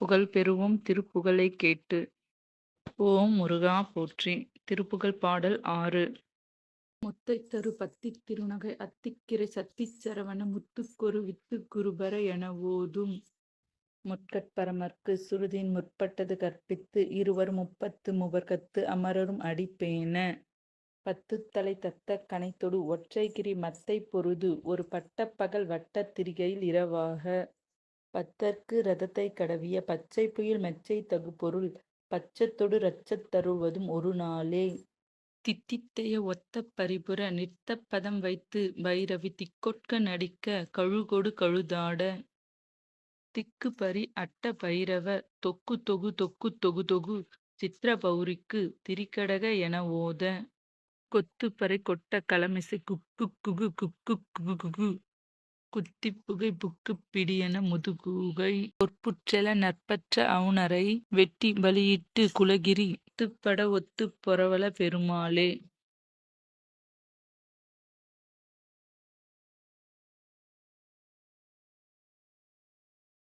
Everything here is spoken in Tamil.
புகழ் பெறுவோம் திருப்புகழைக் கேட்டு. ஓம் முருகா போற்றி. திருப்புகழ் பாடல் 6. முத்தைத்தரு பத்தித் திருநகை அத்திக்கிரை சத்திச் சரவண முத்துக்கொரு வித்துக் குருபர என ஓதும். முற்கட்பரமர்க்கு சுருதியின் முற்பட்டது கற்பித்து இருவர் முப்பத்து முவர்கத்து அமரரும் அடிப்பேன. பத்துத்தலை தத்த கணைத்தொடு ஒற்றைகிரி மத்தை பொருது ஒரு பட்டப்பகல் வட்டத் திரிகையில் இரவாக. பத்தர்க்கு இரதத்தைக் கடவிய பச்சைப் புயல் மெச்சை தகு பொருள் பச்சத்தொடு இரச்சத் தருள்வதும் ஒரு நாளே. தித்தித்தைய ஒத்த பரிபுர நிறுத்தப் பதம் வைத்து பைரவி திக்கொட்க நடிக்க கழுகொடு கழுதாட. திக்கு பரி அட்ட பைரவ தொக்கு தொகு தொக்கு தொகு தொகு சித்திர பௌரிக்கு திரிகடக என ஓத. கொத்துப்பறை கொட்ட களமிசை குக்கு குகு குக்கு குகு குகு குத்திப்புகை புக்குப் பிடியென முதுகூகை. பொற்புற்றெழ நற்பற்ற அவுணரை வெட்டி பலியிட்டு குலகிரி ஒத்துப்பட ஒத்துப் பொரவல பெருமாளே.